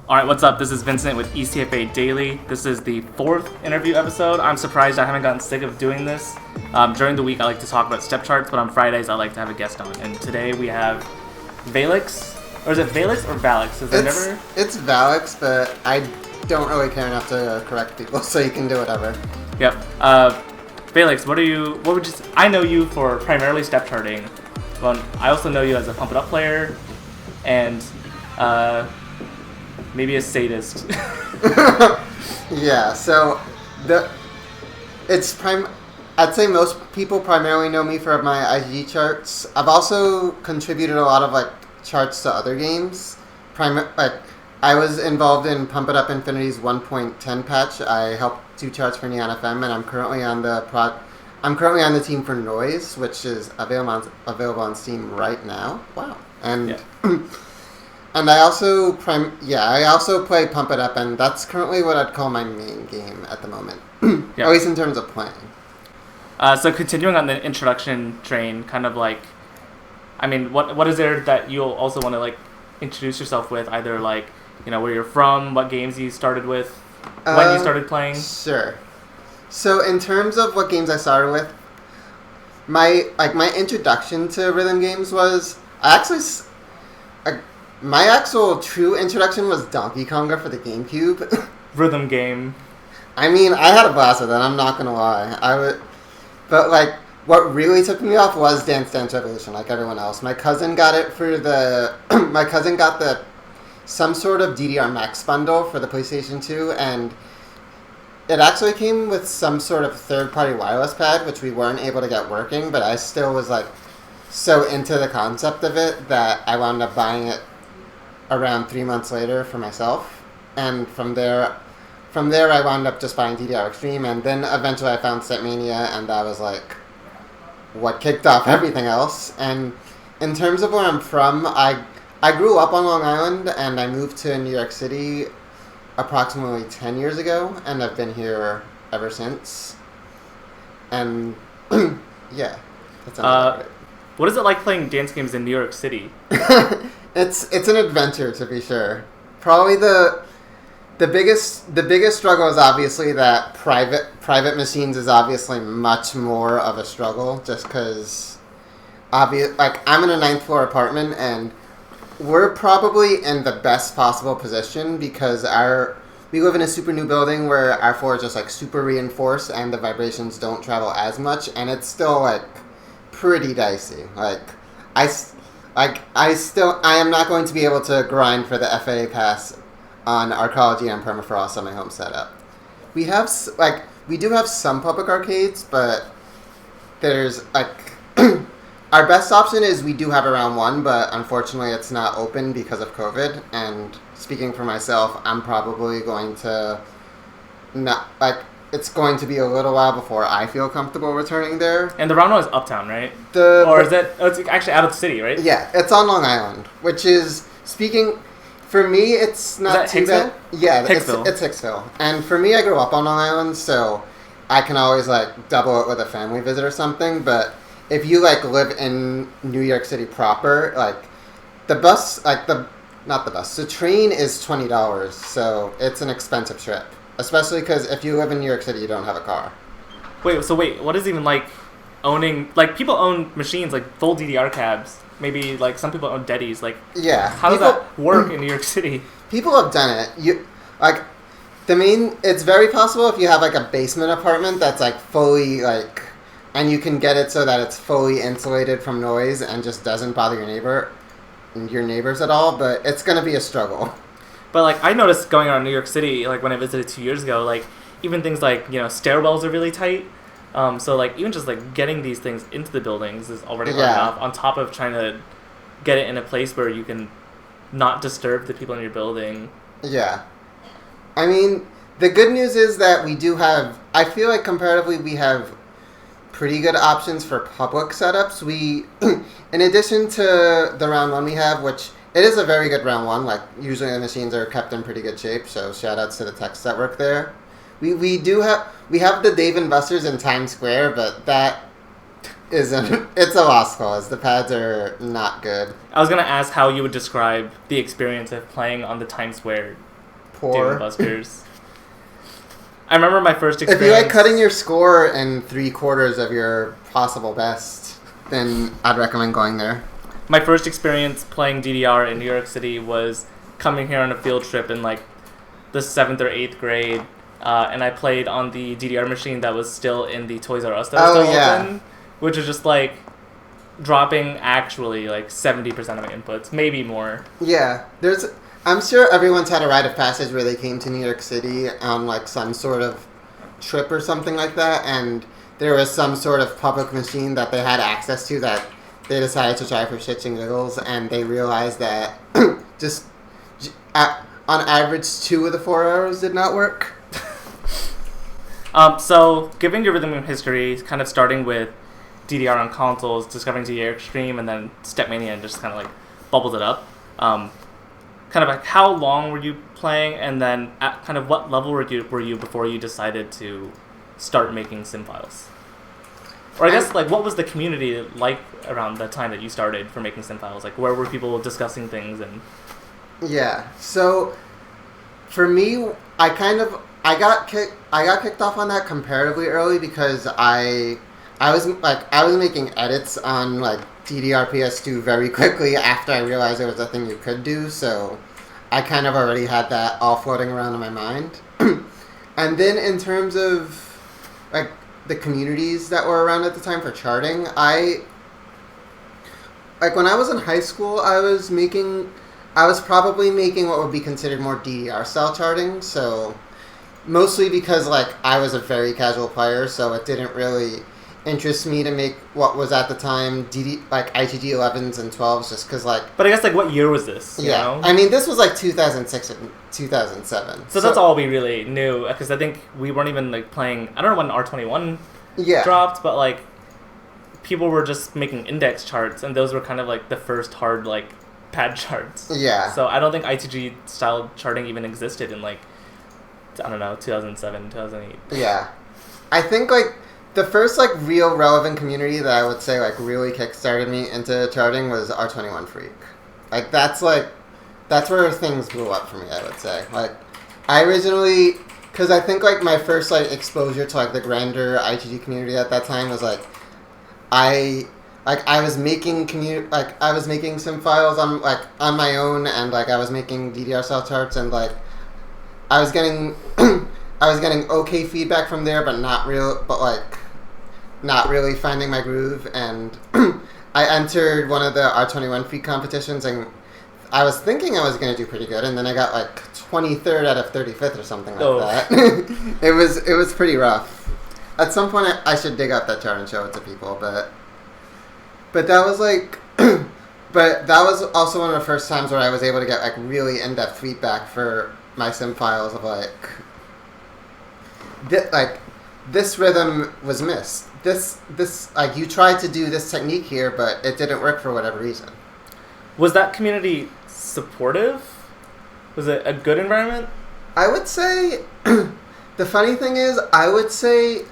Alright, what's up? This is Vincent with ECFA Daily. This is the 4th interview episode. I'm surprised I haven't gotten sick of doing this. During the week, I like to talk about step charts, but on Fridays, I like to have a guest on. And today we have VALEX. Or is it VALEX or VALEX? It's VALEX, but I don't really care enough to correct people, so you can do whatever. Yep. VALEX, I know you for primarily step charting. Well, I also know you as a Pump It Up player, and maybe a sadist. Yeah, so I'd say most people primarily know me for my IG charts. I've also contributed a lot of charts to other games. I was involved in Pump It Up Infinity's 1.10 patch. I helped do charts for Neon FM, and I'm currently on the team for Noise, which is available on Steam right now. Wow. And yeah. And I also play Pump It Up, and that's currently what I'd call my main game at the moment. Yeah. At least in terms of playing. So continuing on the introduction train, what is there that you'll also want to introduce yourself with? Either where you're from, what games you started with, when you started playing. Sure. So in terms of what games I started with, my introduction to rhythm games was my actual true introduction was Donkey Konga for the GameCube. Rhythm game. I mean, I had a blast with it, I'm not gonna lie. But what really took me off was Dance Dance Revolution, like everyone else. My cousin got it for my cousin got some sort of DDR Max bundle for the PlayStation 2, and it actually came with some sort of third-party wireless pad, which we weren't able to get working, but I still was so into the concept of it that I wound up buying it around 3 months later for myself. And from there I wound up just buying DDR Extreme, and then eventually I found Setmania, and that was what kicked off everything else. And in terms of where I'm from, I grew up on Long Island, and I moved to New York City approximately 10 years ago, and I've been here ever since. And yeah, that's about it. What is it like playing dance games in New York City? It's an adventure, to be sure. Probably the biggest struggle is obviously that private machines is obviously much more of a struggle, just because I'm in a 9th floor apartment, and we're probably in the best possible position because we live in a super new building where our floor is just super reinforced and the vibrations don't travel as much, and it's still pretty dicey. I am not going to be able to grind for the FAA pass on Arcology and Permafrost on my home setup. We do have some public arcades, but there's our best option is we do have around one, but unfortunately it's not open because of COVID. And speaking for myself, I'm probably going to it's going to be a little while before I feel comfortable returning there. And the round one is uptown, right? It's actually out of the city, right? Yeah, it's on Long Island, which is, for me, it's not too bad. Yeah, Hicksville. It's Hicksville. And for me, I grew up on Long Island, so I can always double it with a family visit or something. But if you live in New York City proper, the train is $20, so it's an expensive trip. Especially because if you live in New York City, you don't have a car. Wait, what is even owning... people own machines, full DDR cabs. Maybe, some people own Deddies. Yeah. How does that work in New York City? People have done it. It's very possible if you have, a basement apartment that's, fully, and you can get it so that it's fully insulated from noise and just doesn't bother your neighbors at all, but it's going to be a struggle. But, I noticed going around New York City, when I visited 2 years ago, even things stairwells are really tight. So, even just, getting these things into the buildings is already hard enough, on top of trying to get it in a place where you can not disturb the people in your building. Yeah. I mean, the good news is that I feel comparatively we have pretty good options for public setups. In addition to the round one we have, which... It is a very good round one. Usually the machines are kept in pretty good shape, so shoutouts to the techs that work there. We have the Dave & Buster's in Times Square, but that it's a lost cause. The pads are not good. I was going to ask how you would describe the experience of playing on the Times Square poor. Busters. I remember my first experience. If you like cutting your score in 3/4 of your possible best, then I'd recommend going there. My first experience playing DDR in New York City was coming here on a field trip in like the 7th or 8th grade, and I played on the DDR machine that was still in the Toys R Us that was still open, which was just like dropping actually like 70% of my inputs, maybe more. Yeah, I'm sure everyone's had a rite of passage where they came to New York City on like some sort of trip or something like that, and there was some sort of public machine that they had access to that they decided to try for shits and giggles, and they realized that just on average 2 of the 4 arrows did not work. So, given your rhythm and history, kind of starting with DDR on consoles, discovering DDR Extreme, and then Stepmania, and just kind of like bubbled it up. Kind of like how long were you playing, and then at kind of what level were you before you decided to start making sim files? Or I guess like what was the community like around the time that you started for making sim files? Like where were people discussing things and? Yeah. So for me, I got kicked off on that comparatively early because I was making edits on like DDR PS2 very quickly after I realized it was a thing you could do, so I kind of already had that all floating around in my mind. And then in terms of like the communities that were around at the time for charting, when I was in high school, I was probably making what would be considered more DDR style charting, so mostly because like I was a very casual player, so it didn't really interest me to make what was at the time ITG 11s and 12s, just because like. But I guess like what year was this? You know? I mean this was like 2006 and 2007. So that's all we really knew, because I think we weren't even like playing. I don't know when R21 dropped, but like people were just making index charts, and those were kind of like the first hard like pad charts. Yeah. So I don't think ITG style charting even existed in like, I don't know, 2007, 2008. Yeah. I think like the first like real relevant community that I would say like really kickstarted me into charting was R21 Freak. Like that's where things blew up for me, I would say. Like I originally, because I think like my first like exposure to like the grander ITG community at that time was like I was making sim files on my own, and like I was making DDR style charts, and like I was getting okay feedback from there, but not really finding my groove. And I entered one of the R21 Freak competitions, and I was thinking I was going to do pretty good, and then I got like 23rd out of 35th or something like that. It was pretty rough. At some point, I should dig up that chart and show it to people, but that was like, but that was also one of the first times where I was able to get like really in-depth feedback for my sim files of this rhythm was missed. This like you tried to do this technique here, but it didn't work for whatever reason. Was that community supportive? Was it a good environment? I would say the funny thing is I would say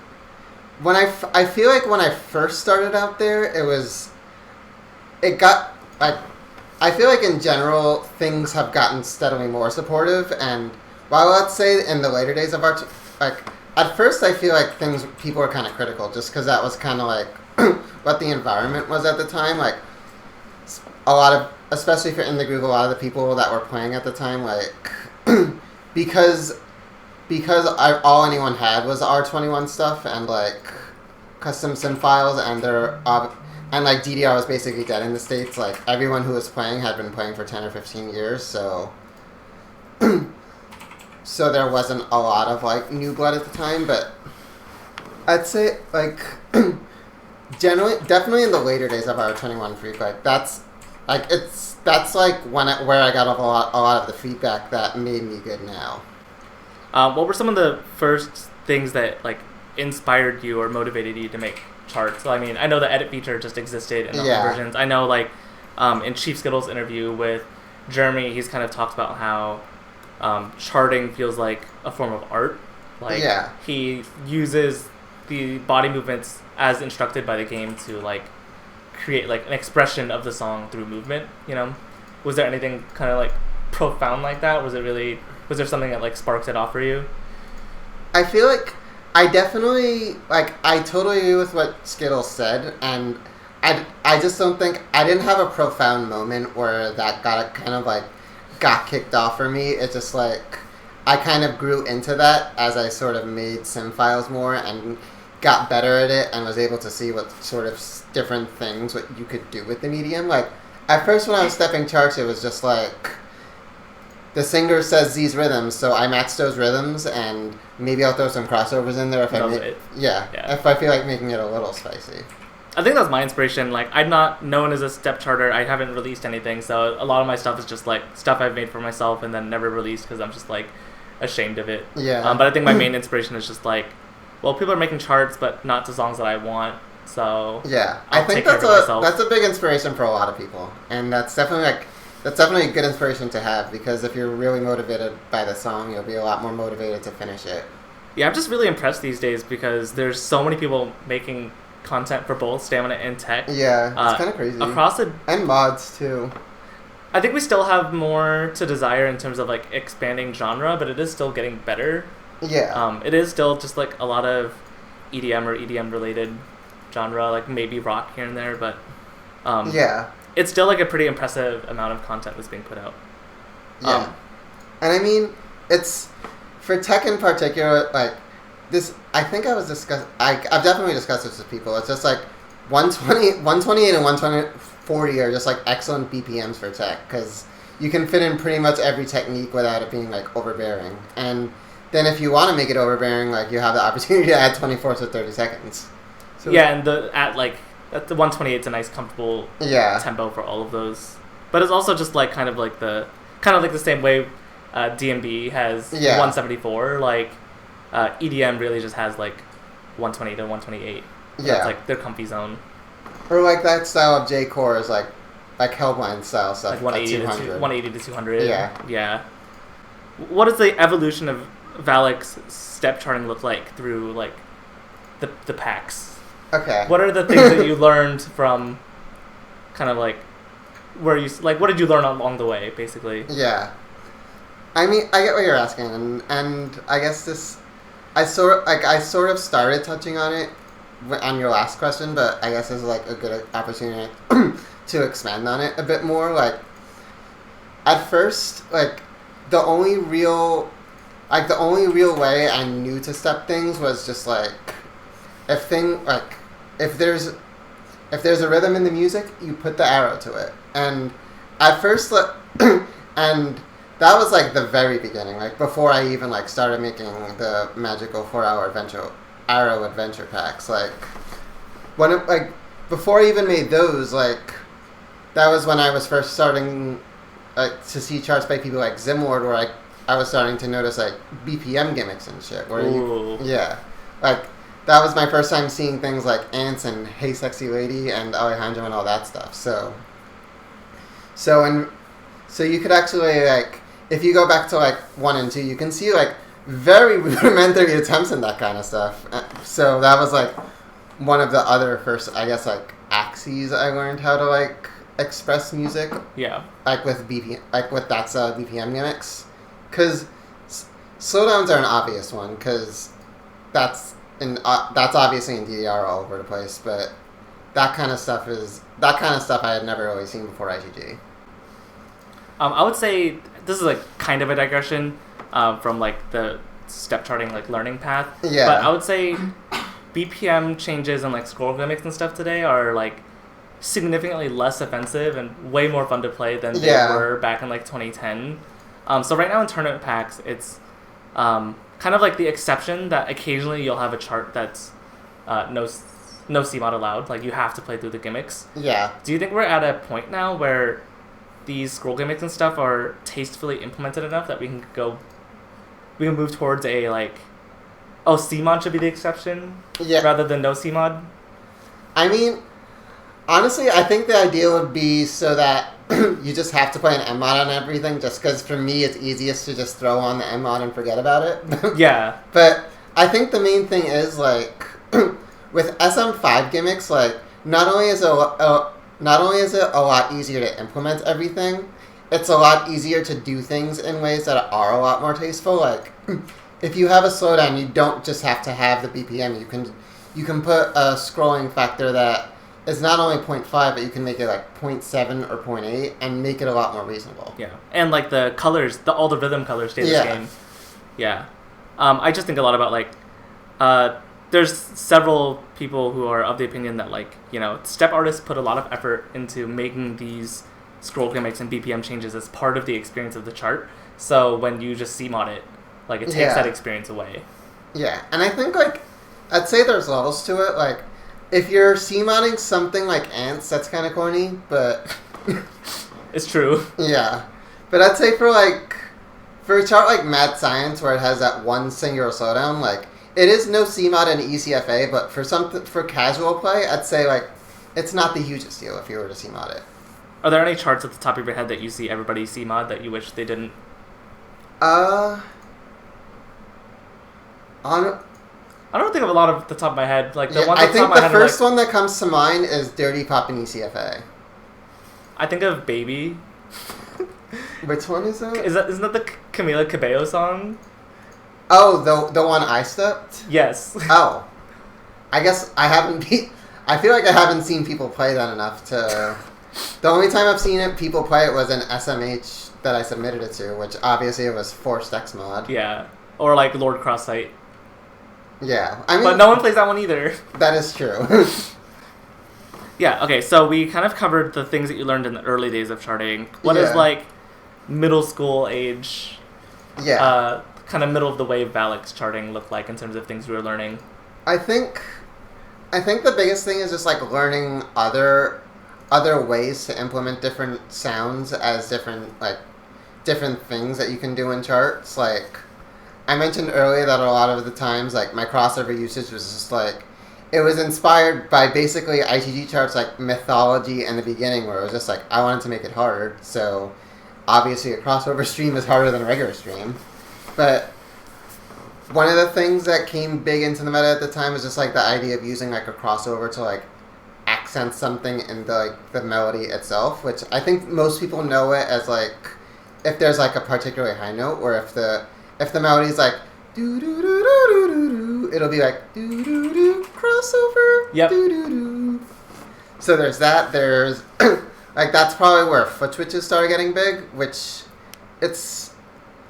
I feel like when I first started out there, I feel like in general things have gotten steadily more supportive, and while let's say in the later days of art, like at first I feel like people were kind of critical just because that was kind of like what the environment was at the time. Like a lot of, especially for In the Groove, a lot of the people that were playing at the time, like because all anyone had was R21 stuff and like custom sim files, and and like DDR was basically dead in the States. Like everyone who was playing had been playing for 10 or 15 years, so so there wasn't a lot of like new blood at the time. But I'd say like definitely in the later days of R21 Freak, like that's like where I got a lot of the feedback that made me good now. What were some of the first things that like inspired you or motivated you to make charts? So, I mean, I know the edit feature just existed in other versions. I know like in Chief Skittles' interview with Jeremy, he's kind of talked about how charting feels like a form of art. Like he uses the body movements as instructed by the game to like create like an expression of the song through movement, you know? Was there anything kind of like profound like that? Was it really Was there something that like sparked it off for you? I feel like I definitely, like, I totally agree with what Skittles said, and I just don't think, I didn't have a profound moment where that got kicked off for me. It's just like, I kind of grew into that as I sort of made sim files more and got better at it and was able to see what sort of different things what you could do with the medium. Like, at first when I was stepping charts, it was just like, the singer says these rhythms, so I match those rhythms, and maybe I'll throw some crossovers in there if if I feel like making it a little spicy. I think that's my inspiration. Like, I'm not known as a step charter. I haven't released anything, so a lot of my stuff is just like stuff I've made for myself and then never released because I'm just like ashamed of it. Yeah. But I think my main inspiration is just like, well, people are making charts, but not to songs that I want. So yeah, I think that's a big inspiration for a lot of people, and that's definitely a good inspiration to have, because if you're really motivated by the song, you'll be a lot more motivated to finish it. Yeah, I'm just really impressed these days because there's so many people making content for both stamina and tech. Yeah, it's kind of crazy. And mods too. I think we still have more to desire in terms of like expanding genre, but it is still getting better. Yeah. It is still just like a lot of EDM or EDM related genre, like maybe rock here and there, but yeah. It's still like a pretty impressive amount of content that's being put out. Yeah. And I mean, it's, for tech in particular, like, this, I think I've definitely discussed this with people. It's just like 128 and 140 are just like excellent BPMs for tech, because you can fit in pretty much every technique without it being like overbearing. And then if you want to make it overbearing, like, you have the opportunity to add 24 to 30 seconds. So, yeah, and the 128 is a nice comfortable tempo for all of those. But it's also just like kind of like the same way DMB has 174. Like EDM really just has like 120 to 128. Yeah, it's like their comfy zone. Or like that style of J-core is like Hellblind style stuff. Like 180 to 200. Yeah. Yeah. What does the evolution of VALEX step charting look like through like the packs? Okay. What are the things that you learned from kind of like where you like what did you learn along the way, basically? Yeah. I mean, I get what you're asking, and I guess I sort of started touching on it on your last question, but I guess this is like a good opportunity to expand on it a bit more. Like, at first, like, the only real way I knew to step things was just like, if there's a rhythm in the music, you put the arrow to it. And at first, and that was like the very beginning, like before I even like started making the magical 4-hour arrow adventure packs. Like, before I even made those, like, that was when I was first starting to see charts by people like Zimlord, where I was starting to notice like BPM gimmicks and shit. Like, that was my first time seeing things like Ants and Hey Sexy Lady and Alejandro and all that stuff. So you could actually, like, if you go back to like 1 and 2, you can see like very rudimentary attempts in that kind of stuff. So that was like one of the other first, I guess, like axes I learned how to like express music. Yeah. Like with that style of BPM gimmicks, because slowdowns are an obvious one, because that's obviously in DDR all over the place, but that kind of stuff I had never really seen before IGG. I would say this is like kind of a digression from like the step charting like learning path. Yeah. But I would say BPM changes and like scroll gimmicks and stuff today are like significantly less offensive and way more fun to play than they were back in like 2010. So right now in tournament packs, it's kind of like the exception that occasionally you'll have a chart that's no CMOD allowed. Like, you have to play through the gimmicks. Yeah. Do you think we're at a point now where these scroll gimmicks and stuff are tastefully implemented enough that we can move towards a like, CMOD should be the exception rather than no CMOD? I mean, honestly, I think the idea would be so that you just have to play an M-mod on everything, just because for me it's easiest to just throw on the M-mod and forget about it. Yeah. But I think the main thing is, like, with SM5 gimmicks, like, not only is it a lot easier to implement everything, it's a lot easier to do things in ways that are a lot more tasteful. Like, if you have a slowdown, you don't just have to have the BPM. You can put a scrolling factor that is not only 0.5, but you can make it like 0.7 or 0.8 and make it a lot more reasonable. Yeah, and like the colors, all the rhythm colors stay the same. Yeah. I just think a lot about like, there's several people who are of the opinion that like, step artists put a lot of effort into making these scroll gimmicks and BPM changes as part of the experience of the chart. So when you just CMod it, like it takes that experience away. Yeah, and I think like, I'd say there's levels to it. Like, if you're CModding something like Ants, that's kind of corny, but... It's true. Yeah. But I'd say for a chart like Mad Science, where it has that one singular slowdown, like, it is no CMod in ECFA, but for casual play, I'd say, like, it's not the hugest deal if you were to CMod it. Are there any charts at the top of your head that you see everybody CMod that you wish they didn't? I don't think of a lot of the top of my head. Like the ones I at the think top of my the head first are like, one that comes to mind is Dirty Pop in ECFA. I think of Baby. Which one is that? Isn't that the Camila Cabello song? Oh, the one I stepped? Yes. Oh. I guess I feel like I haven't seen people play that enough to... The only time I've seen people play it was in SMH that I submitted it to, which obviously it was forced X mod. Yeah. Or like Lord Cross-Sight. Yeah. I mean, but no one plays that one either. That is true. Yeah, okay, so we kind of covered the things that you learned in the early days of charting. What is like middle school age, kind of middle of the way VALEX charting look like in terms of things you were learning? I think the biggest thing is just like learning other ways to implement different sounds as different things that you can do in charts. Like, I mentioned earlier that a lot of the times, like, my crossover usage was just like, it was inspired by basically ITG charts like mythology in the beginning, where it was just like, I wanted to make it hard, so obviously a crossover stream is harder than a regular stream. But one of the things that came big into the meta at the time was just like the idea of using like a crossover to like accent something in the melody itself, which I think most people know it as like, if there's like a particularly high note, or if the melody's like do do do do do do, it'll be like do do do crossover. Yep. Do do do. So there's that. There's like, that's probably where foot switches started getting big, which it's...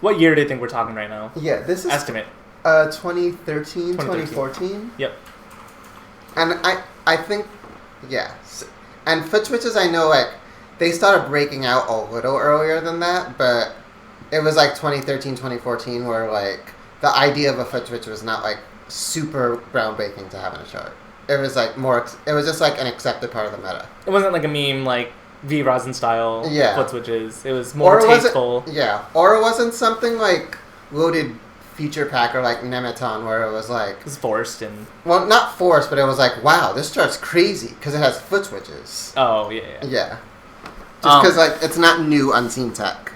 What year do you think we're talking right now? Yeah, this is... Estimate. 2013, 2014. Yep. And I think, yeah. And foot switches, I know, like, they started breaking out a little earlier than that, but it was like 2013, 2014 where, like, the idea of a foot switch was not, like, super groundbreaking to have in a chart. It was, like, it was just, like, an accepted part of the meta. It wasn't like a meme, like, V. Rosin style foot switches. It was more tasteful. Or it wasn't something, like, loaded feature packer like Nemeton, where it was, like... It was forced and... Well, not forced, but it was like, wow, this chart's crazy, because it has foot switches. Oh, yeah. Yeah. Just because, like, it's not new, unseen tech.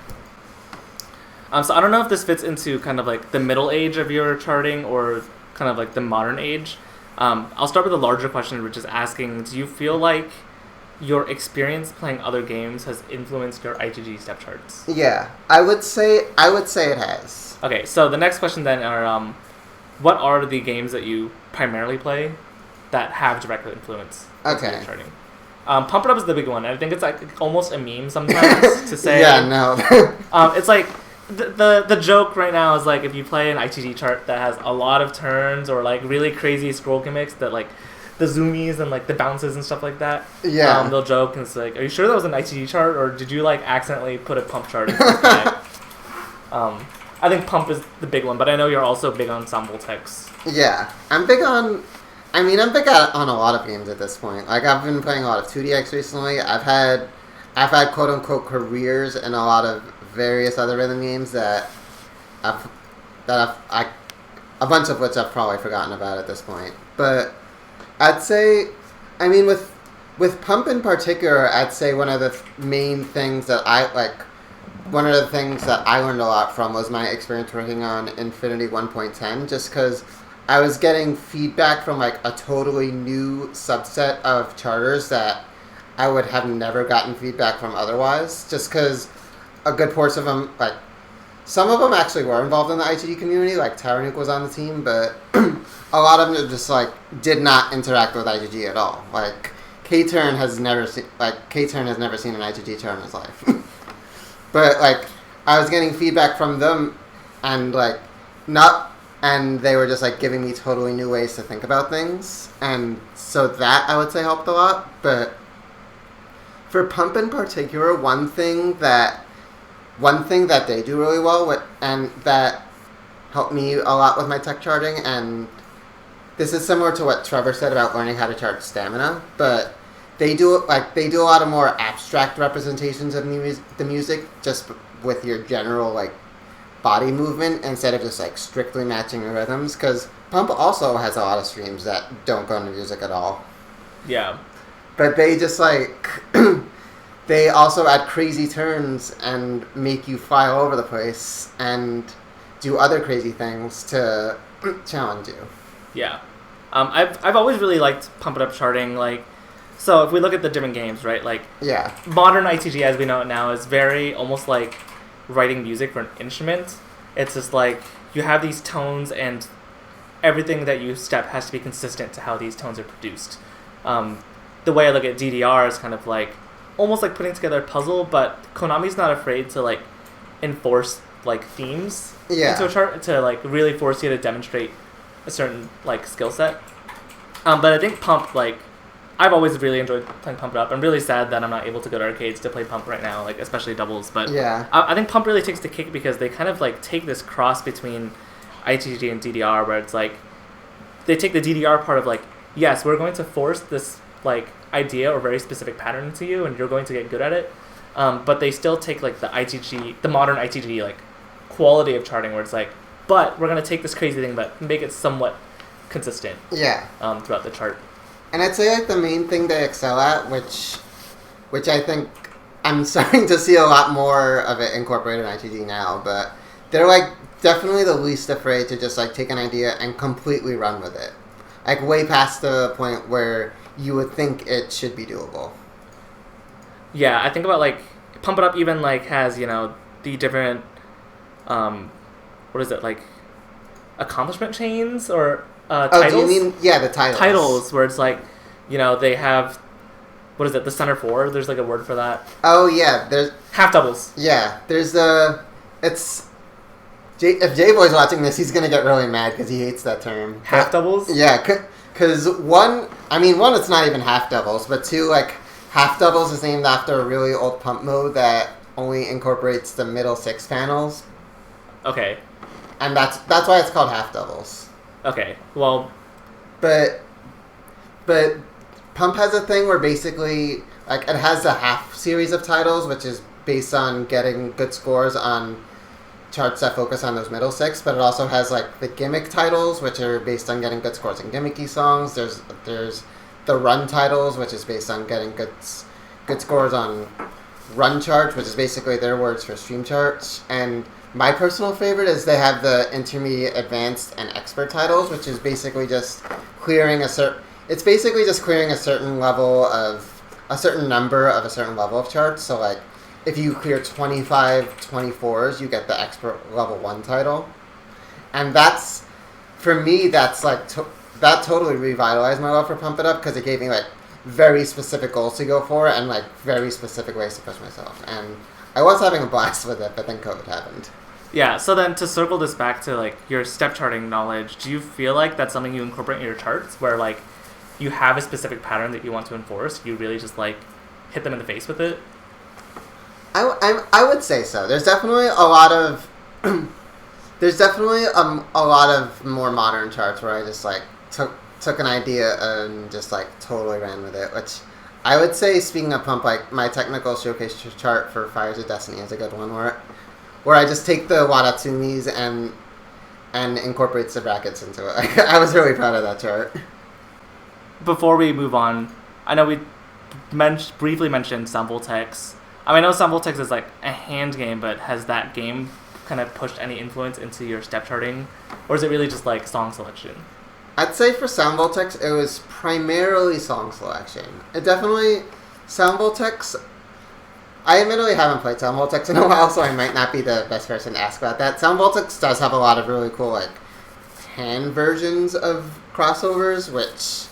So I don't know if this fits into kind of like the middle age of your charting or kind of like the modern age. I'll start with a larger question, which is asking, do you feel like your experience playing other games has influenced your ITG step charts? Yeah, I would say it has. Okay, so the next question then are, what are the games that you primarily play that have direct influence into your charting? Pump It Up is the big one. I think it's like almost a meme sometimes to say. Yeah, no. It's like the joke right now is like, if you play an ITG chart that has a lot of turns or like really crazy scroll gimmicks that like the zoomies and like the bounces and stuff like that. Yeah. They'll joke and it's like, are you sure that was an ITG chart or did you like accidentally put a pump chart in this guy? I think pump is the big one, but I know you're also big on ensemble techs. Yeah, I'm big on a lot of games at this point. Like, I've been playing a lot of 2DX recently. I've had quote unquote careers in a lot of various other rhythm games that a bunch of which I've probably forgotten about at this point. But I'd say, I mean, with Pump in particular, I'd say one of the main things that one of the things that I learned a lot from was my experience working on Infinity 1.10, just because I was getting feedback from like a totally new subset of charters that I would have never gotten feedback from otherwise, just because a good portion of them, like, some of them actually were involved in the ITG community, like Tyranic was on the team, but a lot of them just, like, did not interact with ITG at all. Like, K-Turn has never seen an ITG turn in his life. But, like, I was getting feedback from them, and, like, and they were just, like, giving me totally new ways to think about things, and so that, I would say, helped a lot. But for Pump in particular, one thing that they do really well, and that helped me a lot with my tech charting, and this is similar to what Trevor said about learning how to chart stamina, but they do a lot of more abstract representations of the music just with your general, like, body movement instead of just, like, strictly matching your rhythms, because Pump also has a lot of streams that don't go into music at all. Yeah. But they just, like, they also add crazy turns and make you fly all over the place and do other crazy things to challenge you. Yeah. I've always really liked Pump It Up charting, like, so if we look at the different games, right, like, yeah, modern ITG as we know it now is very almost like writing music for an instrument. It's just like you have these tones and everything that you step has to be consistent to how these tones are produced. The way I look at DDR is kind of like almost like putting together a puzzle, but Konami's not afraid to, like, enforce, like, themes into a chart to, like, really force you to demonstrate a certain, like, skill set. But I think Pump, like, I've always really enjoyed playing Pump It Up. I'm really sad that I'm not able to go to arcades to play Pump right now, like, especially doubles. But yeah, I think Pump really takes the cake because they kind of, like, take this cross between ITG and DDR where it's like they take the DDR part of, like, yes, we're going to force this, like, idea or very specific pattern into you and you're going to get good at it. But they still take, like, the modern ITG, like, quality of charting where it's like, but we're going to take this crazy thing but make it somewhat consistent throughout the chart. And I'd say, like, the main thing they excel at, which I think I'm starting to see a lot more of it incorporated in ITG now, but they're, like, definitely the least afraid to just, like, take an idea and completely run with it. Like, way past the point where you would think it should be doable. Yeah, I think about, like, Pump It Up even, like, has, you know, the different, what is it, like, accomplishment chains or titles? Oh, do you mean, yeah, the titles. Titles, where it's like, you know, they have, what is it, the center four? There's, like, a word for that. Oh, yeah, there's... Half doubles. Yeah, there's if J-Boy's watching this, he's going to get really mad because he hates that term. Half doubles? Yeah, because one, it's not even half doubles, but two, like, half doubles is named after a really old Pump mode that only incorporates the middle 6 panels. Okay. And that's why it's called half doubles. Okay, well... But Pump has a thing where basically, like, it has a half series of titles, which is based on getting good scores on charts that focus on those middle 6, but it also has, like, the gimmick titles, which are based on getting good scores in gimmicky songs. There's the run titles, which is based on getting good scores on run charts, which is basically their words for stream charts. And my personal favorite is they have the intermediate, advanced, and expert titles, which is basically just clearing a certain level of a certain number of a certain level of charts. So, like, if you clear 25 24s, you get the expert level 1 title. And that's, for me, that's, like, that totally revitalized my love for Pump It Up because it gave me, like, very specific goals to go for and, like, very specific ways to push myself. And I was having a blast with it, but then COVID happened. Yeah, so then to circle this back to, like, your step charting knowledge, do you feel like that's something you incorporate in your charts where, like, you have a specific pattern that you want to enforce, you really just, like, hit them in the face with it? I would say so. There's definitely a lot of more modern charts where I just, like, took an idea and just, like, totally ran with it, which I would say, speaking of Pump, like, my technical showcase chart for Fires of Destiny is a good one where I just take the Watatsumis and incorporate the brackets into it. I was really proud of that chart. Before we move on, I know we briefly mentioned Samvoltex. I know Samvoltex is, like, a hand game, but has that game kind of pushed any influence into your step charting? Or is it really just, like, song selection? I'd say for Samvoltex, it was primarily song selection. It definitely... Samvoltex... I admittedly haven't played Sound Voltex in a while, so I might not be the best person to ask about that. Sound Voltex does have a lot of really cool, like, hand versions of crossovers, which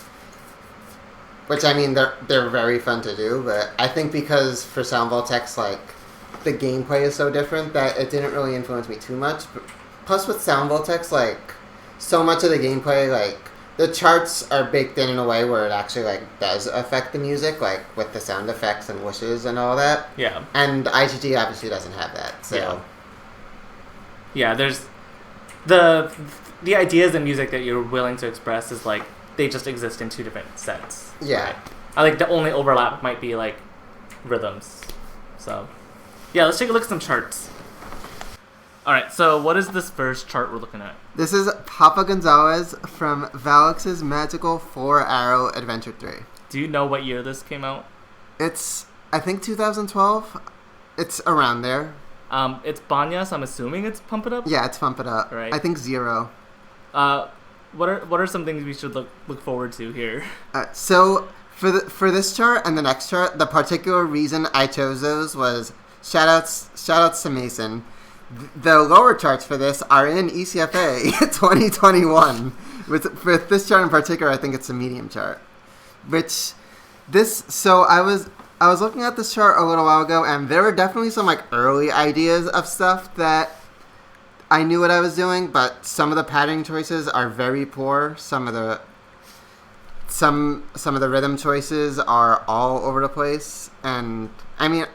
I mean, they're very fun to do, but I think because for Sound Voltex, like, the gameplay is so different that it didn't really influence me too much. But plus with Sound Voltex, like, so much of the gameplay, like, the charts are baked in a way where it actually, like, does affect the music, like, with the sound effects and whooshes and all that. Yeah. And IGG obviously doesn't have that, so... Yeah, there's... The ideas in music that you're willing to express is, like, they just exist in two different sets. Yeah. Right? I think the only overlap might be, like, rhythms. So, yeah, let's take a look at some charts. Alright, so what is this first chart we're looking at? This is Papa Gonzales from VALEX's Magical 4-Arrow Adventure 3. Do you know what year this came out? It's, I think, 2012. It's around there. It's Banya, so I'm assuming it's Pump It Up? Yeah, it's Pump It Up. Right. I think 0. What are some things we should look forward to here? So for this chart and the next chart, the particular reason I chose those was shoutouts to Mason. The lower charts for this are in ECFA 2021. With this chart in particular, I think it's a medium chart. So I was looking at this chart a little while ago, and there were definitely some like early ideas of stuff that I knew what I was doing, but some of the patterning choices are very poor. Some of the rhythm choices are all over the place, and I mean,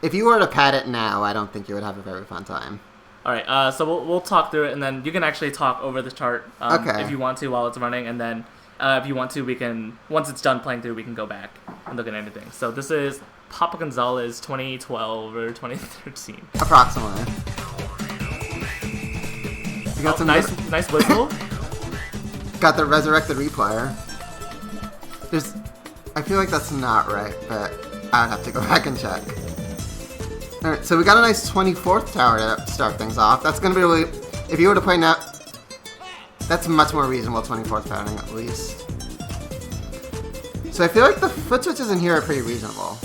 if you were to pad it now, I don't think you would have a very fun time. All right, so we'll talk through it, and then you can actually talk over the chart if you want to while it's running, and then if you want to, we can, once it's done playing through, we can go back and look at anything. So this is Papa Gonzales 2012 or 2013. Approximately. You got some nice whistle. Got the resurrected replier. I feel like that's not right, but I'd have to go back and check. Alright, so we got a nice 24th tower to start things off. That's going to be really... If you were to play now... That's much more reasonable 24th patterning, at least. So I feel like the foot switches in here are pretty reasonable.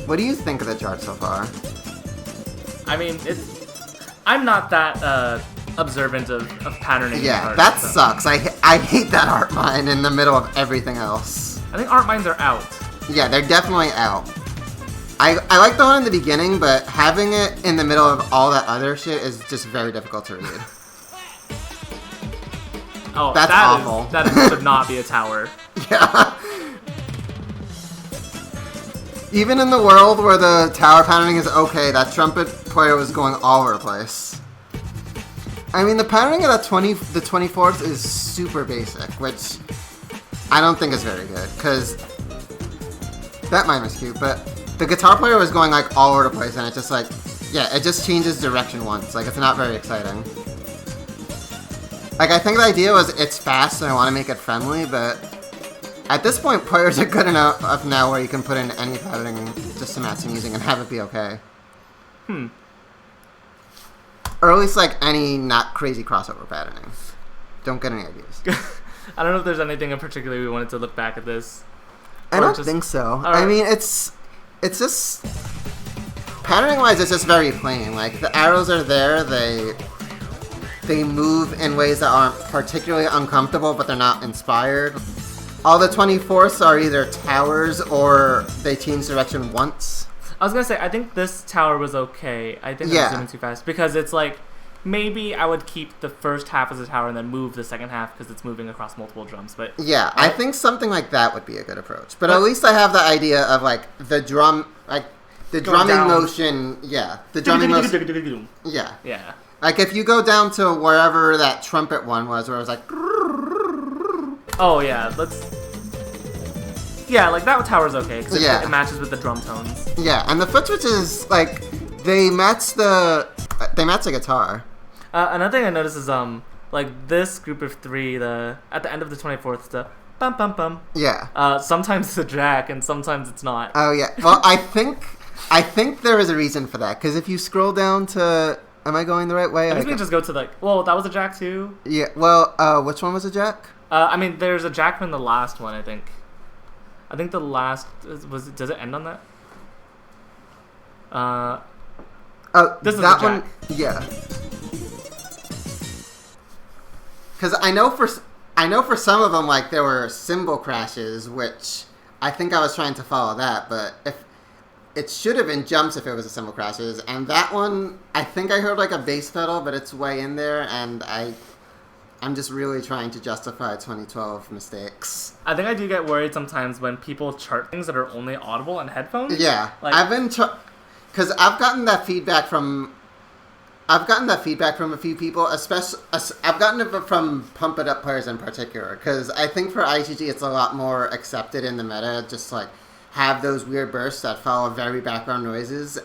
What do you think of the chart so far? I mean, I'm not that observant of patterning. Yeah, that sucks. I hate that art mine in the middle of everything else. I think art mines are out. Yeah, they're definitely out. I like the one in the beginning, but having it in the middle of all that other shit is just very difficult to read. Oh, that's awful. That should not be a tower. Yeah. Even in the world where the tower patterning is okay, that trumpet player was going all over the place. I mean, the patterning of the 24th is super basic, which I don't think is very good, because that mine was cute, but the guitar player was going like all over the place, and it just like, yeah, it just changes direction once. Like, it's not very exciting. Like, I think the idea was it's fast and I want to make it friendly, but at this point, players are good enough now where you can put in any patterning just to match some music and have it be okay. Or at least, like, any not crazy crossover patterning. Don't get any ideas. I don't know if there's anything in particular we wanted to look back at this. I don't think so. Right. I mean, it's just... Patterning-wise, it's just very plain. Like, the arrows are there, they move in ways that aren't particularly uncomfortable, but they're not inspired. All the 24ths are either towers or they change direction once. I was going to say, I think this tower was okay. I think I'm zooming too fast. Because it's like, maybe I would keep the first half as a tower and then move the second half because it's moving across multiple drums. But yeah, I think something like that would be a good approach. But at least I have the idea of like the drum, like the drumming motion. Yeah, the drumming motion. Yeah. Yeah. Like if you go down to wherever that trumpet one was, where it was like. Oh yeah, yeah, like that tower's okay because it matches with the drum tones. Yeah, and the foot switches like they match the guitar. Another thing I noticed is like this group of three, at the end of the 24th, the bum bum bum. Yeah. Sometimes it's a jack and sometimes it's not. Oh yeah. Well, I think there is a reason for that because if you scroll down to. Am I going the right way? I think we can just go to that was a jack too. Yeah, well, which one was a jack? I mean, there's a jack from the last one, I think. I think the last does it end on that? This is that the one. jack. Yeah. Because I know for some of them, like, there were cymbal crashes, which I think I was trying to follow that, but if it should have been jumps if it was a cymbal crashes, and that one, I think I heard like a bass pedal, but it's way in there, and I'm just really trying to justify 2012 mistakes. I think I do get worried sometimes when people chart things that are only audible on headphones. Yeah, like, I've been because I've gotten that feedback from a few people, especially I've gotten it from Pump It Up players in particular, because I think for IGG it's a lot more accepted in the meta, just like have those weird bursts that follow very background noises,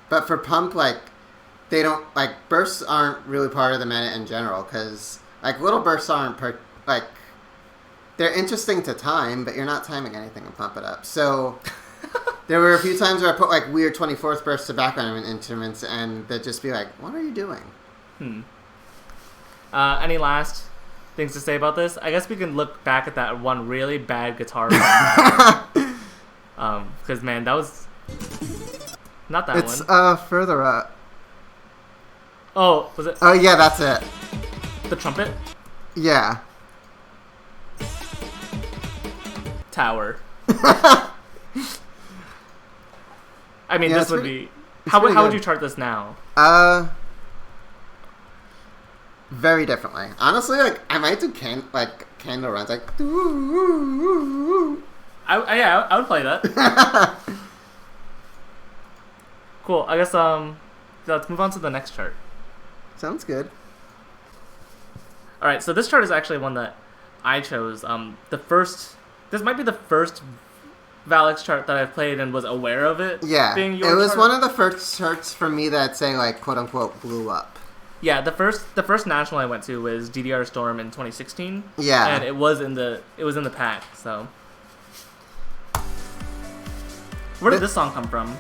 but for Pump, like, they don't, like, bursts aren't really part of the meta in general, because, like, little bursts aren't, like, they're interesting to time, but you're not timing anything in Pump It Up. So there were a few times where I put, like, weird 24th bursts to background instruments, and they'd just be like, what are you doing? Any last things to say about this? I guess we can look back at that one really bad guitar run. Because, man, that was not that one. It's further up. Oh, was it? Oh, yeah, that's it. The trumpet? Yeah. Tower. I mean, Yeah, this would be... How would you chart this now? Very differently. Honestly, like, I might do candle runs, like... I would play that. Cool. I guess, let's move on to the next chart. Sounds good. Alright, so this chart is actually one that I chose. This might be the first VALEX chart that I've played and was aware of it. Yeah, being your it was chart. one of the first charts for me that say, like, quote unquote blew up. Yeah, the first national I went to was DDR Storm in 2016. Yeah, and it was in the pack. So, where did this song come from?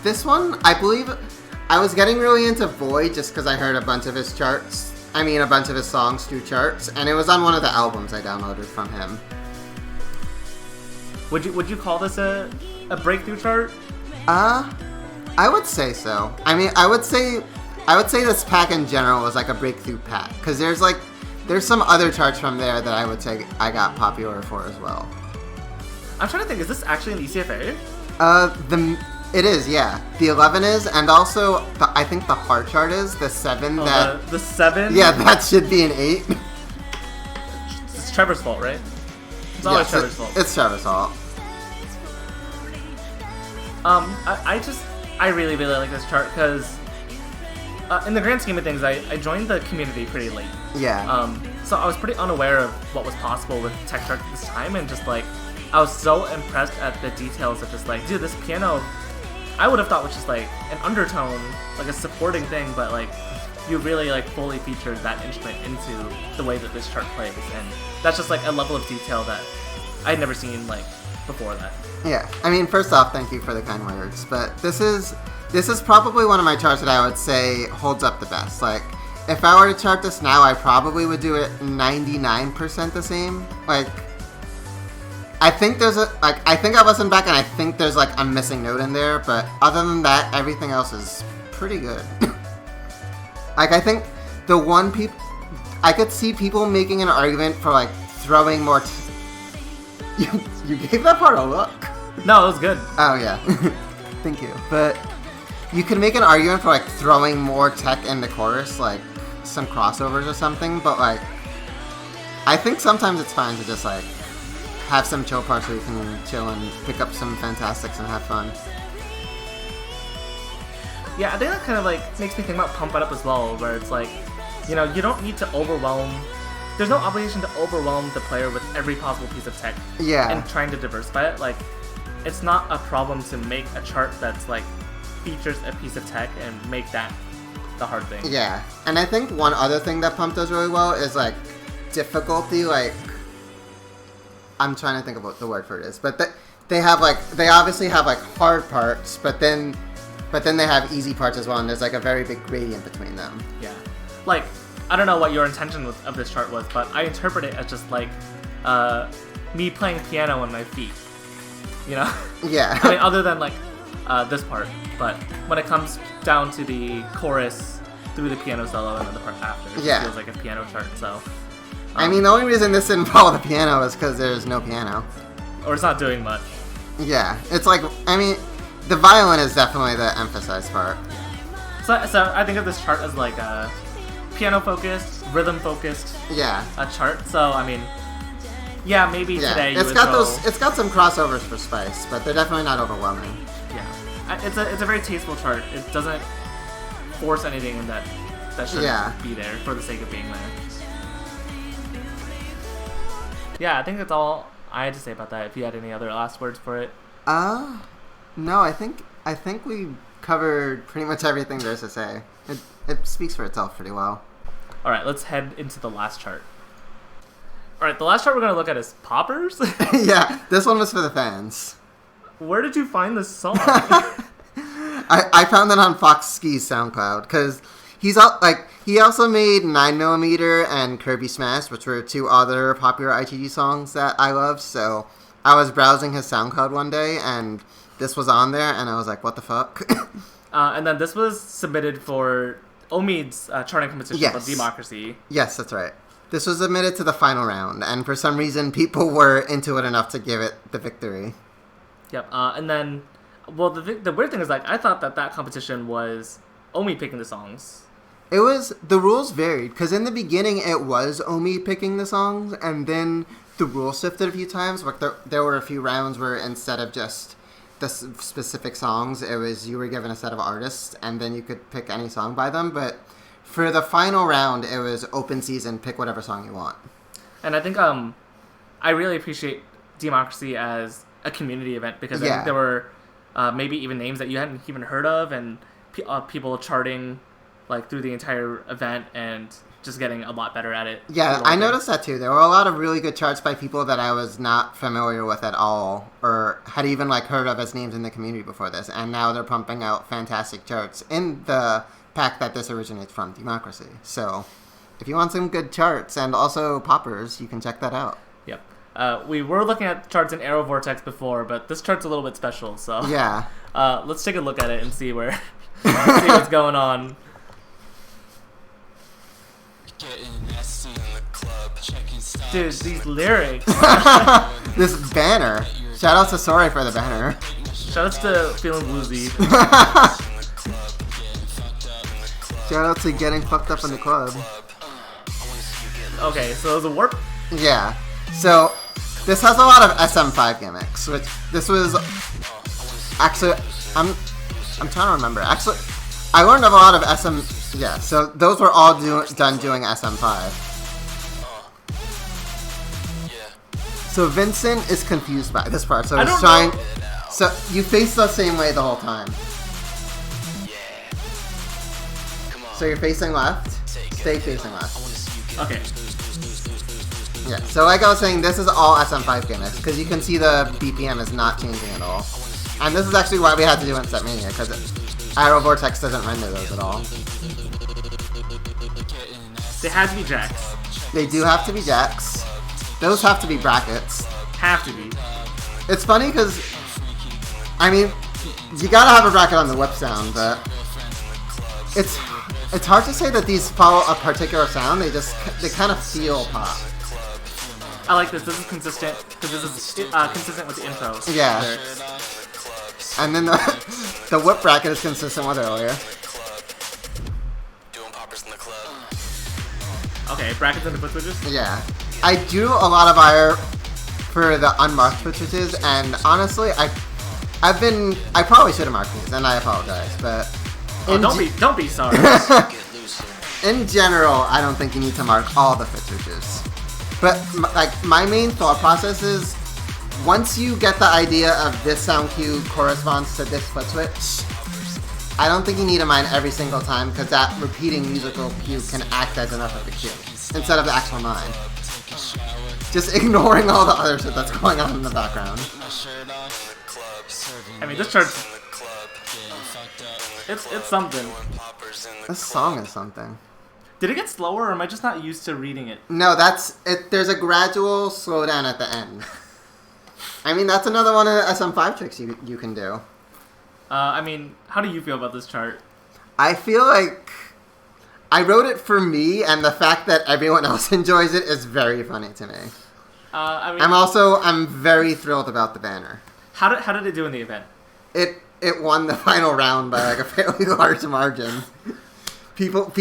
This one, I believe, I was getting really into Void just because I heard a bunch of his charts. I mean, a bunch of his songs through charts, and it was on one of the albums I downloaded from him. Would you call this a breakthrough chart? I would say so. I mean, I would say this pack in general was like a breakthrough pack, because there's some other charts from there that I would say I got popular for as well. I'm trying to think. Is this actually an ECFA? It is, yeah. The 11 is, and also I think the heart chart is the 7. The 7. Yeah, that should be an 8. It's Trevor's fault, right? It's always Trevor's fault. It's Trevor's fault. I really like this chart because, in the grand scheme of things, I joined the community pretty late. Yeah. So I was pretty unaware of what was possible with tech charts at this time, and just like I was so impressed at the details of just like, dude, this piano, I would have thought was just like an undertone, like a supporting thing, but like you really like fully featured that instrument into the way that this chart plays, and that's just like a level of detail that I'd never seen like before that. Yeah, I mean, first off, thank you for the kind words, but this is probably one of my charts that I would say holds up the best. Like, if I were to chart this now, I probably would do it 99% the same. Like, I think I think I listened back and I think there's like a missing note in there, but other than that, everything else is pretty good. Like, I think the one I could see people making an argument for like throwing more. You gave that part a look. No, it was good. Oh yeah, thank you. But you could make an argument for like throwing more tech in the chorus, like some crossovers or something. But like, I think sometimes it's fine to just like have some chill parts where you can chill and pick up some fantastics and have fun. Yeah, I think that kind of like makes me think about Pump It Up as well, where it's like, you know, you don't need to overwhelm. There's no obligation to overwhelm the player with every possible piece of tech. Yeah. And trying to diversify it. Like, it's not a problem to make a chart that's like features a piece of tech and make that the hard thing. Yeah, and I think one other thing that Pump does really well is like difficulty. Like, I'm trying to think of what the word for it is, but they obviously have like hard parts, but then they have easy parts as well, and there's like a very big gradient between them. Yeah, like, I don't know what your intention of this chart was, but I interpret it as just like me playing piano on my feet. You know? Yeah. I mean, other than like this part, but when it comes down to the chorus through the piano solo and then the part after, it feels like a piano chart. So, I mean, the only reason this didn't follow the piano is because there's no piano, or it's not doing much. Yeah, it's like, I mean, the violin is definitely the emphasized part. So I think of this chart as like a piano focused, rhythm focused. Yeah. A chart. So I mean. Yeah, maybe today it's got some crossovers for spice, but they're definitely not overwhelming. Yeah, it's a very tasteful chart. It doesn't force anything in that shouldn't be there for the sake of being there. Yeah, I think that's all I had to say about that. If you had any other last words for it. No, I think we covered pretty much everything there's to say. It speaks for itself pretty well. All right, let's head into the last chart. All right, the last chart we're going to look at is Poppers. Yeah, this one was for the fans. Where did you find this song? I found it on Fox Ski's SoundCloud because he also made 9mm and Kirby Smash, which were two other popular ITG songs that I loved. So I was browsing his SoundCloud one day and this was on there, and I was like, "What the fuck?" And then this was submitted for Omid's charting competition for Democracy. Yes, that's right. This was admitted to the final round, and for some reason, people were into it enough to give it the victory. Yep, and then, well, the weird thing is, like, I thought that competition was Omi picking the songs. The rules varied, because in the beginning, it was Omi picking the songs, and then the rules shifted a few times. Like, there were a few rounds where instead of just the specific songs, it was you were given a set of artists, and then you could pick any song by them, but for the final round, it was open season, pick whatever song you want. And I think I really appreciate Democracy as a community event because I think there were maybe even names that you hadn't even heard of, and people charting like through the entire event and just getting a lot better at it. Yeah, I noticed that too. There were a lot of really good charts by people that I was not familiar with at all, or had even like heard of as names in the community before this, and now they're pumping out fantastic charts in the pack that this originates from, Democracy. So if you want some good charts and also poppers, you can check that out. Yep. We were looking at charts in Arrow Vortex before, but this chart's a little bit special, so yeah. Let's take a look at it and see where see what's going on. Dude, these lyrics. This banner. Shoutouts to Sorry for the banner. Shoutouts to Feeling Bluesy. Shoutouts to Getting Fucked Up in the Club. Okay, so there's a warp? Yeah. So, this has a lot of SM5 gimmicks, which this was... Actually, I'm trying to remember. Actually, I learned of a lot of SM... Yeah, so those were all done doing SM5. So Vincent is confused by this part, so he's trying... So, you face the same way the whole time. So you're facing left, stay facing left. Okay. Yeah, so like I was saying, this is all SM5 gimmicks, because you can see the BPM is not changing at all. And this is actually why we had to do Instant Mania, because Aero Vortex doesn't render those at all. They have to be jacks. They do have to be jacks. Those have to be brackets. Have to be. It's funny because, I mean, you gotta have a bracket on the whip sound, but it's hard to say that these follow a particular sound. They kind of feel pop. I like this. This is consistent because this is consistent with the intro. Yeah. And then the whip bracket is consistent with earlier. Doing poppers in the club. Okay, brackets and the foot switches? Yeah. I do a lot of ire for the unmarked foot switches, and honestly, I probably should have marked these, and I apologize, but... don't be sorry. In general, I don't think you need to mark all the foot switches. But, my main thought process is, once you get the idea of this sound cue corresponds to this foot switch, I don't think you need to mind every single time, because that repeating musical cue can act as enough of a cue, instead of the actual mind. Just ignoring all the other shit that's going on in the background. I mean, this chart, it's something. This song is something. Did it get slower, or am I just not used to reading it? No, that's it. There's a gradual slowdown at the end. I mean, that's another one of some 5 tricks you can do. I mean, how do you feel about this chart? I feel like I wrote it for me, and the fact that everyone else enjoys it is very funny to me. I mean, I'm very thrilled about the banner. How did it do in the event? It won the final round by like a fairly large margin. People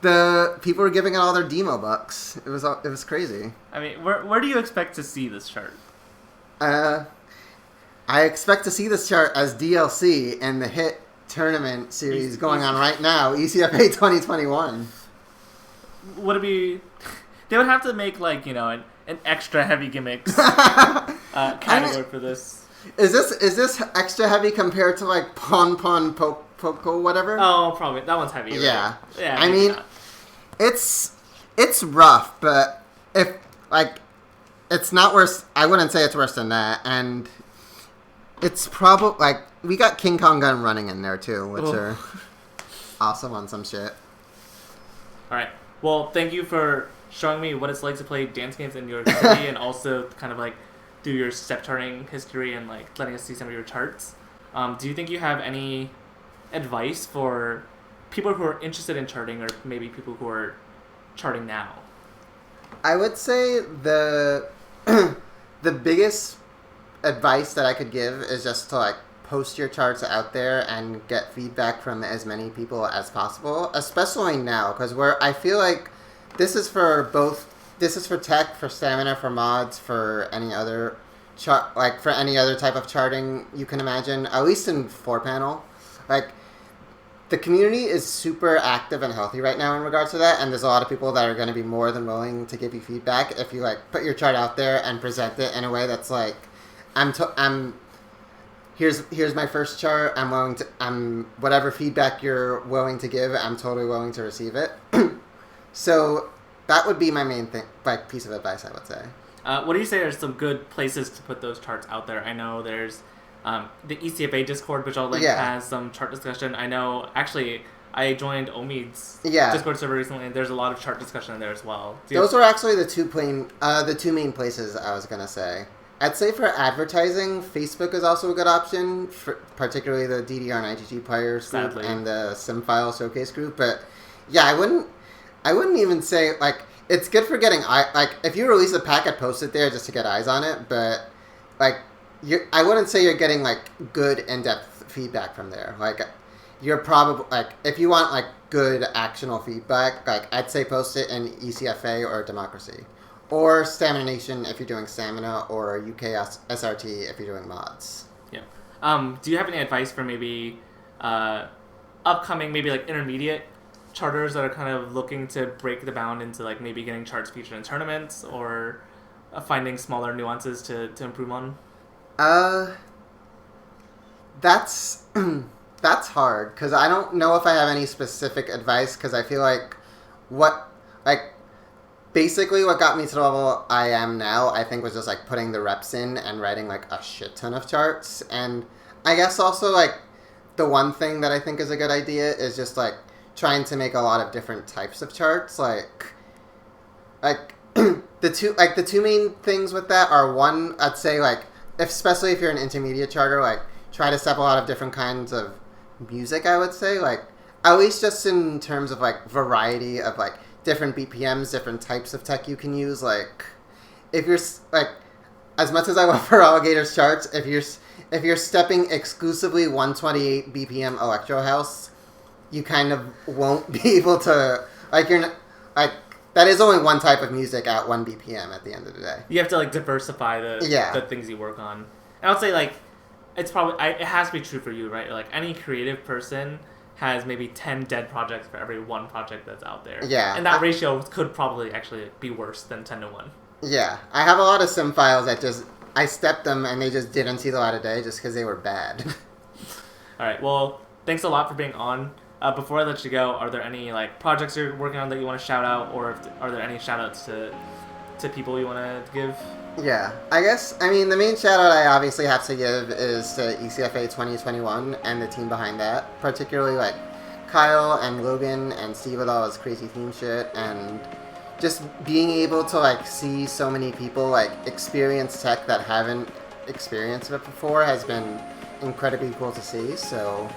were giving it all their demo bucks. It was crazy. I mean, where do you expect to see this chart? I expect to see this chart as DLC in the hit tournament series going on right now, ECFA 2021. Would it be? They would have to make like an extra heavy gimmicks category for this. Is this extra heavy compared to like Pon Poco whatever? Oh, probably that one's heavy. Yeah, right? Yeah. I mean, not. it's rough, but if like it's not worse. I wouldn't say it's worse than that, and it's probably like we got King Kong Gun running in there too, which are awesome on some shit. All right. Well, thank you for showing me what it's like to play dance games in New York City, and also kind of like do your step charting history and like letting us see some of your charts. Do you think you have any advice for people who are interested in charting, or maybe people who are charting now? I would say the biggest advice that I could give is just to like post your charts out there and get feedback from as many people as possible, especially now, because I feel like this is for tech, for stamina, for mods, for any other for any other type of charting you can imagine, at least in 4-panel. Like, the community is super active and healthy right now in regards to that, and there's a lot of people that are going to be more than willing to give you feedback if you like put your chart out there and present it in a way that's like, here's my first chart. I'm whatever feedback you're willing to give, I'm totally willing to receive it. So that would be my main thing, like piece of advice, I would say. What do you say are some good places to put those charts out there? I know there's the ECFA Discord, which has some chart discussion. I know, actually, I joined Omid's Discord server recently, and there's a lot of chart discussion in there as well. Those are actually the two main places I was going to say. I'd say for advertising, Facebook is also a good option, particularly the DDR and IGG players group and the SimFile showcase group. But yeah, I wouldn't even say like it's good for getting if you release a pack, I'd post it there just to get eyes on it. But like I wouldn't say you're getting like good in-depth feedback from there. Like you're probably like if you want like good actionable feedback, like I'd say post it in ECFA or Democracy. Or Stamina Nation if you're doing Stamina, or UK SRT if you're doing mods. Yeah. Do you have any advice for maybe upcoming, maybe like intermediate charters that are kind of looking to break the bound into like maybe getting charts featured in tournaments, or finding smaller nuances to improve on? That's hard, because I don't know if I have any specific advice, because I feel like basically what got me to the level I am now, I think, was just like putting the reps in and writing like a shit ton of charts. And I guess also like the one thing that I think is a good idea is just like trying to make a lot of different types of charts. Like the two main things with that are, one, I'd say like especially if you're an intermediate charter, like try to step a lot of different kinds of music, I would say, like at least just in terms of like variety of like different BPMs, different types of tech you can use. Like if you're like, as much as I love for Alligator's charts, if you're stepping exclusively 128 BPM electro house, you kind of won't be able to that is only one type of music at 1 BPM at the end of the day. You have to like diversify the things you work on. And I would say like it's probably it has to be true for you, right? Like any creative person has maybe 10 dead projects for every one project that's out there. Yeah. And that ratio could probably actually be worse than 10 to 1. Yeah. I have a lot of sim files that I stepped them and they just didn't see the light of day just because they were bad. All right. Well, thanks a lot for being on. Before I let you go, are there any like projects you're working on that you want to shout out, or are there any shout outs to people you want to give? Yeah, I guess, I mean, the main shout-out I obviously have to give is to ECFA 2021 and the team behind that. Particularly, like, Kyle and Logan and Steve with all his crazy theme shit, and just being able to like see so many people like experience tech that haven't experienced it before has been incredibly cool to see. So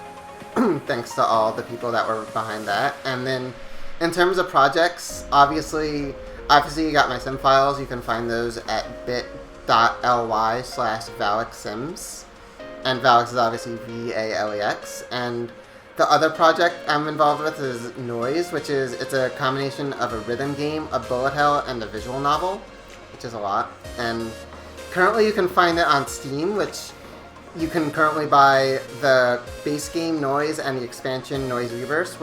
thanks to all the people that were behind that. And then in terms of projects, obviously you got my sim files. You can find those at bit.ly/VALEXSims. And VALEX is obviously VALEX. And the other project I'm involved with is Noise, it's a combination of a rhythm game, a bullet hell, and a visual novel, which is a lot. And currently you can find it on Steam, which you can currently buy the base game Noise and the expansion Noise Reverse,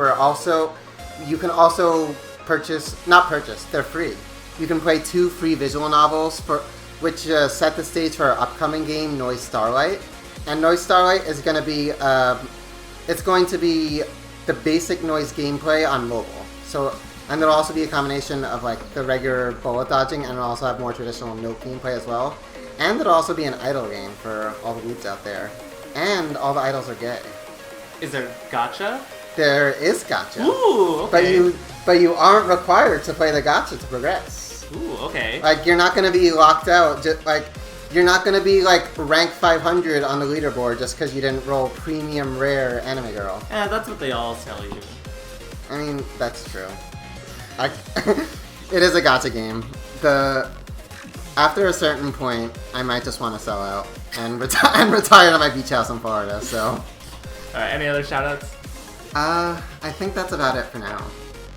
you can also they're free. You can play 2 free visual novels which set the stage for our upcoming game, Noise Starlight. And Noise Starlight is going to be it's going to be the basic Noise gameplay on mobile. And there'll also be a combination of like the regular bullet dodging, and it'll also have more traditional note gameplay as well. And it'll also be an idol game for all the weebs out there. And all the idols are gay. Is there gacha? There is gacha. Ooh, okay. But you aren't required to play the gacha to progress. Ooh, okay. Like, you're not going to be locked out. You're not going to be, like, rank 500 on the leaderboard just because you didn't roll premium rare anime girl. Yeah, that's what they all tell you. I mean, that's true. It is a gacha game. After a certain point, I might just want to sell out and retire to my beach house in Florida, so... Alright, any other shoutouts? I think that's about it for now.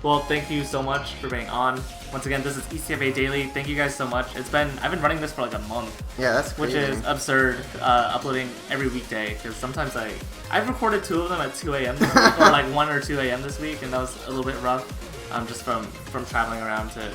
Well, thank you so much for being on. Once again, this is ECFA Daily. Thank you guys so much. I've been running this for like a month. Yeah, that's crazy. Which is absurd, uploading every weekday, because sometimes I've recorded 2 of them at 2 a.m. this week, or like 1 or 2 a.m. this week, and that was a little bit rough, just from traveling around to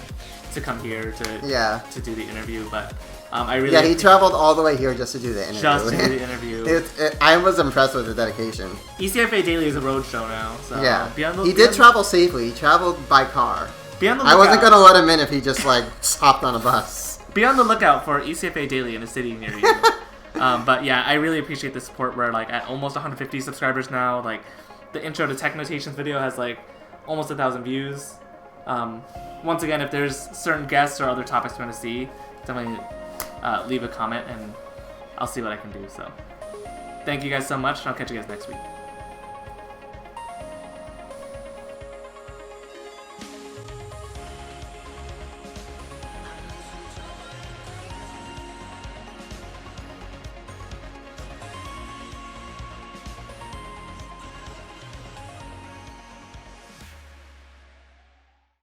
come here to do the interview, but I really... Yeah, he traveled all the way here just to do the interview. Just to do the interview. I was impressed with the dedication. ECFA Daily is a road show now, so... Yeah, he did travel safely. He traveled by car. Be on the lookout. I wasn't going to let him in if he just, like, hopped on a bus. Be on the lookout for ECFA Daily in a city near you. But yeah, I really appreciate the support. We're, like, at almost 150 subscribers now. Like, the intro to Tech Notations video has, like, almost 1,000 views. Once again, if there's certain guests or other topics you want to see, definitely leave a comment and I'll see what I can do. So, thank you guys so much, and I'll catch you guys next week.